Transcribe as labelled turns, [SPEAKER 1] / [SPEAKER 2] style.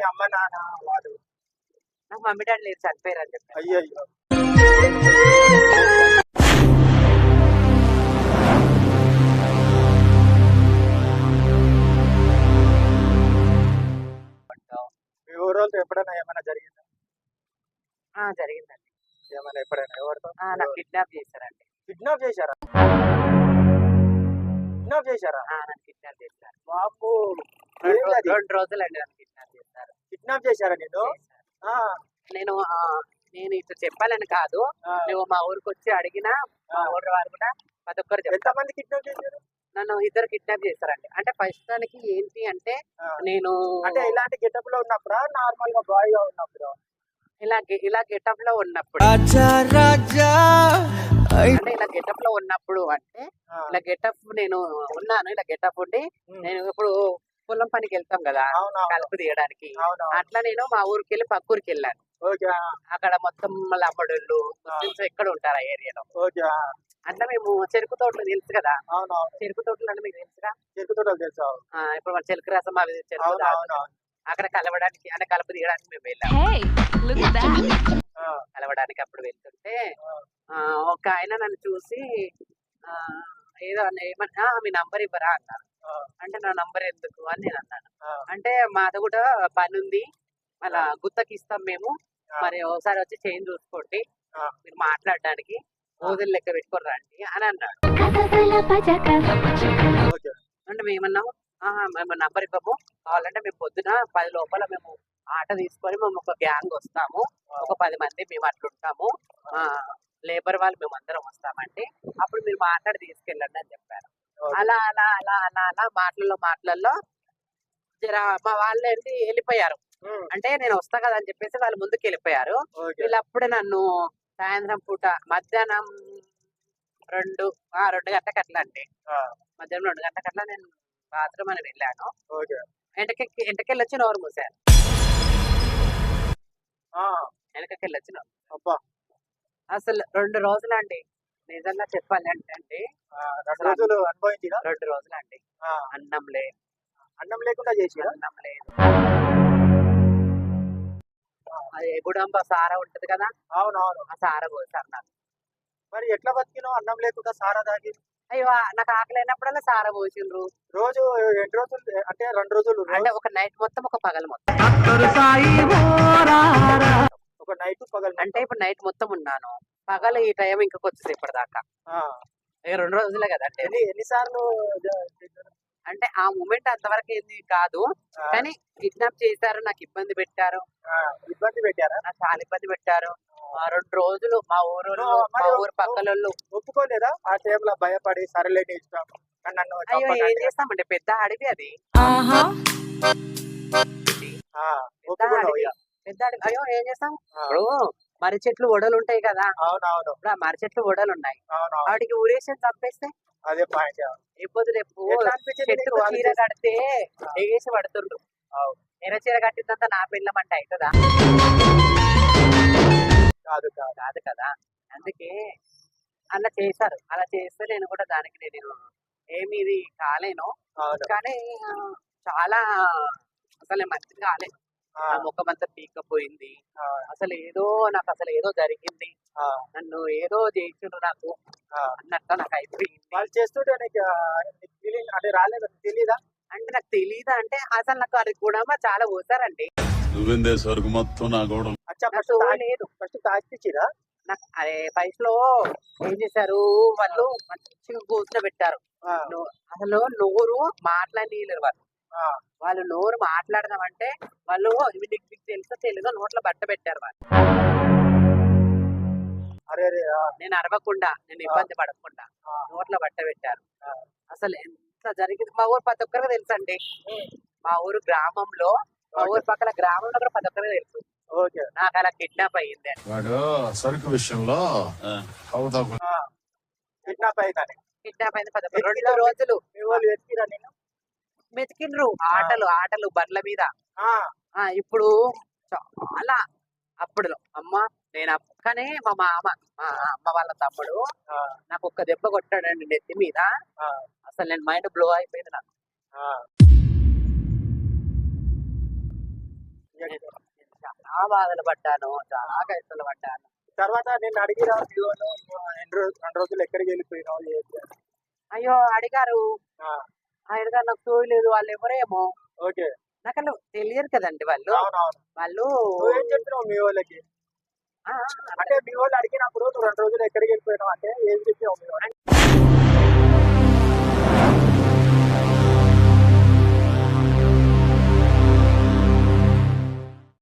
[SPEAKER 1] అమ్మ నాన్న వాళ్ళు.
[SPEAKER 2] నాకు మమ్మీ డాడీ లేరు, చనిపోయారు అని చెప్పి.
[SPEAKER 1] అయ్యయ్యో! మీ ఊరోళ్ళతో ఎప్పుడైనా ఏమైనా జరిగిందా?
[SPEAKER 2] జరిగిందండి.
[SPEAKER 1] ఏమైనా ఎప్పుడైనా ఎవరితో?
[SPEAKER 2] నాకు కిడ్నాప్ చేశారండి.
[SPEAKER 1] కిడ్నాప్ చేశారా? కిడ్నాప్ చేశారా?
[SPEAKER 2] నన్ను కిడ్నాప్ చేశారు.
[SPEAKER 1] వామ్మో!
[SPEAKER 2] 2
[SPEAKER 1] ఏందది?
[SPEAKER 2] రోజులండి నన్ను కిడ్నాప్ చేశారు.
[SPEAKER 1] కిడ్నాప్ చేశారా నిన్ను? ఆ!
[SPEAKER 2] నేను నేను ఇట్లా చెప్పాలని కాదు,
[SPEAKER 1] ఆ!
[SPEAKER 2] నువ్వు మా ఊరికి వచ్చి అడిగినా మా ఊరి వారు కూడా ప్రతి ఒక్కరు చెప్తారు.
[SPEAKER 1] ఎంతమంది కిడ్నాప్ చేశారు?
[SPEAKER 2] నన్ను 2 కిడ్నాప్ చేశారండి. అంటే ప్రస్తుతానికి ఏంటి అంటే
[SPEAKER 1] ఆ!
[SPEAKER 2] నేను
[SPEAKER 1] అంటే ఇలాంటి గెటప్ లో ఉన్నప్పుడా? నార్మల్ గా బాయ్ గా ఉన్నప్పుడా?
[SPEAKER 2] ఇలా గెటప్ లో ఉన్నప్పుడు అంటే ఇలా గెటప్ లో ఉన్నప్పుడు అంటే
[SPEAKER 1] ఆ!
[SPEAKER 2] ఇలా గెటప్ నేను ఉన్నాను, ఇలా గెటప్ ఉండి నేను ఇప్పుడు పొలం పనికి వెళ్తాం కదా
[SPEAKER 1] అవునవును.
[SPEAKER 2] కలుపు తీయడానికి,
[SPEAKER 1] అవునవును.
[SPEAKER 2] అట్లా నేను మా ఊరికి వెళ్ళి పక్క ఊరికి వెళ్ళాను.
[SPEAKER 1] ఓకే.
[SPEAKER 2] అక్కడ మొత్తం లమ్మడోళ్ళు ముస్లిమ్స్ ఎక్కడ ఉంటారు ఆ ఏరియాలో.
[SPEAKER 1] ఓకే.
[SPEAKER 2] అట్లా మేము చెరుకు తోటలు తెలుసు కదా,
[SPEAKER 1] అవునవును.
[SPEAKER 2] చెరుకు తోటలు అంటే మీకు తెలుసుగా.
[SPEAKER 1] చెరుకు తోటలు తెలుసా?
[SPEAKER 2] ఇప్పుడు మన చెరుకు రసం అవి చెరుకు
[SPEAKER 1] అవునవును.
[SPEAKER 2] అక్కడ కలవడానికి అంటే కలుపు తీయడానికి మేము వెళ్ళాము. కలవడానికి అప్పుడు వెళ్తుంటే ఒక ఆయన నన్ను చూసి ఏదో ఏమన్నా మీ నంబర్ ఇవ్వరా అన్నారు. అంటే నా నంబర్ ఎందుకు అని నేను అన్నాను. అంటే మాది కూడా పని ఉంది, అలా గుత్తకి ఇస్తాం మేము, మరి ఒకసారి వచ్చి చైన్ చూసుకోండి, మీరు మాట్లాడడానికి రోజులు లెక్క పెట్టుకొని రండి అని అన్నాడు. అంటే మేమన్నాము మేము నంబర్ ఇవ్వము, కావాలంటే మేము పొద్దున 10 లోపల మేము ఆట తీసుకొని మేము ఒక గ్యాంగ్ వస్తాము, ఒక 10 మంది మేము అట్లుంటాము, లేబర్ వాళ్ళు మేము అందరం వస్తామండి, అప్పుడు మీరు మాట్లాడి తీసుకెళ్ళండి అని చెప్పారు. అలా అలా అలా అలా అలా మాటల్లో జర మా వాళ్ళు ఏంటి వెళ్ళిపోయారు. అంటే నేను వస్తా కదా అని చెప్పేసి వాళ్ళు ముందుకు వెళ్ళిపోయారు. వీళ్ళు అప్పుడే నన్ను సాయంత్రం పూట మధ్యాహ్నం 2 గంటలకు అట్లా అండి, మధ్యాహ్నం 2 గంటలకు అట్లా నేను బాత్రూమ్ అని వెళ్ళాను. ఎంటకెళ్ళి వచ్చి నోరు మూసాను. వెనకకెళ్ళి వచ్చి అసలు 2 రోజులండి నిజంగా చెప్పాలి అంటే
[SPEAKER 1] 2 రోజులు అనుభవించినా?
[SPEAKER 2] 2 రోజులండి. అన్నం లేదు,
[SPEAKER 1] అన్నం లేకుండా చేసి
[SPEAKER 2] అన్నం లేదు. అది గుడంబ సారా ఉంటది కదా,
[SPEAKER 1] అవునవును.
[SPEAKER 2] ఆ సారా పోసారు నాకు.
[SPEAKER 1] మరి ఎట్లా బతికినావు అన్నం లేకుండా సారా తాగి?
[SPEAKER 2] అయ్యో నాకు ఆకలి అయినప్పుడల్లా సారా పోసిండ్రు.
[SPEAKER 1] రోజు ఎన్ని రోజులు అంటే 2 రోజులు
[SPEAKER 2] అంటే ఒక నైట్ మొత్తం ఒక పగలు మొత్తం,
[SPEAKER 1] ఒక నైట్ పగలు
[SPEAKER 2] అంటే ఇప్పుడు నైట్ మొత్తం ఉన్నాను, పగలు ఈ టైం ఇంకా కొద్దిసేపు ఇప్పటిదాకా. 2 రోజులే కదా అంటే
[SPEAKER 1] ఎన్నిసార్లు
[SPEAKER 2] అంటే ఆ మూమెంట్ అంతవరకు ఏంది కాదు, కానీ కిడ్నాప్ చేశారు, నాకు ఇబ్బంది పెట్టారు. నాకు చాలా ఇబ్బంది పెట్టారు. 2 రోజులు మా ఊరు పక్కలలో
[SPEAKER 1] ఒప్పుకోలేదా? ఆ టైంలో భయపడి సరేలే నీ ఇష్టం నన్ను
[SPEAKER 2] అయ్యో ఏం చేస్తామండి, పెద్ద అడవి అది, పెద్ద అడవి. అయ్యో ఏం చేస్తాం, ఇప్పుడు మర్రి చెట్లు ఒడలు ఉంటాయి కదా,
[SPEAKER 1] అవునవును.
[SPEAKER 2] ఇప్పుడు ఆ మర్రి చెట్లు ఒడలు ఉన్నాయి, వాటికి ఊరేసి చంపేస్తే
[SPEAKER 1] అదే పాయింట్.
[SPEAKER 2] ఎప్పుడు రేపు చెట్టుకు చీర కడితే ఎగేసి పడుతుండ్రు, ఎర్ర చీర కట్టిందంతా నా పిల్లమంటే అవుతుందా? కాదు కదా. అందుకే అలా చేశారు. అలా చేస్తే నేను కూడా దానికి నేను ఏమి ఇది కాలేను, కానీ చాలా అసలు మంచిది కాలేదు. నా ముఖం అంతా పీక్కపోయింది. అసలు నాకు అసలు ఏదో జరిగింది, నన్ను ఏదో చేసిండ్రు నాకు అన్నట్టు నాకు అయిపోయింది.
[SPEAKER 1] వాళ్ళు చేస్తుంటే అంటే రాలేదు తెలీదా?
[SPEAKER 2] అంటే నాకు తెలీదా అంటే అసలు నాకు అది కూడా చాలా పోసారండి. లేదు
[SPEAKER 1] ఫస్ట్ తాగిచ్చిరా
[SPEAKER 2] నాకు. అదే పైసలో ఏం చేశారు వాళ్ళు, మంచిగా కూర్చోబెట్టారు. అసలు నోరు మాట్లాడలేరు వాళ్ళు నోరు మాట్లాడదామంటే వాళ్ళు మీకు తెలుసో తెలీదో నోట్లో బట్ట పెట్టారు వాళ్ళు. నేను అరవకుండా, నేను ఇబ్బంది పడకుండా నోట్లో బట్ట పెట్టారు. అసలు ఎంత జరిగింది మా ఊరు ప్రతి ఒక్కరికి తెలుసు అండి. మా ఊరు గ్రామంలో, మా ఊరు పక్కన గ్రామంలో కూడా ప్రతి ఒక్కరికి తెలుసు నాకు అలా కిడ్నాప్ అయ్యింది.
[SPEAKER 3] సరుకు విషయంలో
[SPEAKER 1] కిడ్నాప్ అయింది
[SPEAKER 2] 2 రోజులు మెతికిండ్రు. ఆటలు బండ్ల మీద. ఇప్పుడు చాలా అప్పుడు అమ్మ నేను కానీ మా అమ్మ వాళ్ళ తమ్ముడు నాకు ఒక్క దెబ్బ కొట్టాడండి నెత్తి మీద. అసలు నేను మైండ్ బ్లో అయిపోయింది నాకు. చాలా బాధలు పడ్డాను, చాలా కష్టాలు పడ్డాను.
[SPEAKER 1] తర్వాత నేను అడిగిరా మీ వాళ్ళు రెండు రోజులు ఎక్కడికి వెళ్ళిపోయినావు ఏంటి అని.
[SPEAKER 2] అయ్యో అడిగారు,
[SPEAKER 1] ఆ,
[SPEAKER 2] అడిగారు నాకు తోయలేదు, వాళ్ళు ఎవరేమో
[SPEAKER 1] ఓకే.
[SPEAKER 2] నాకు అసలు తెలియదు కదండి వాళ్ళు.
[SPEAKER 1] అవునవును.
[SPEAKER 2] వాళ్ళు
[SPEAKER 1] నువ్వేం చెప్పినావు మీ వాళ్ళకి?
[SPEAKER 2] ఆ,
[SPEAKER 1] అంటే మీ వాళ్ళు అడిగినప్పుడు నువ్వు 2 రోజులు ఎక్కడికి వెళ్ళిపోయినావు అంటే ఏం చెప్పావు మీ వాళ్ళు?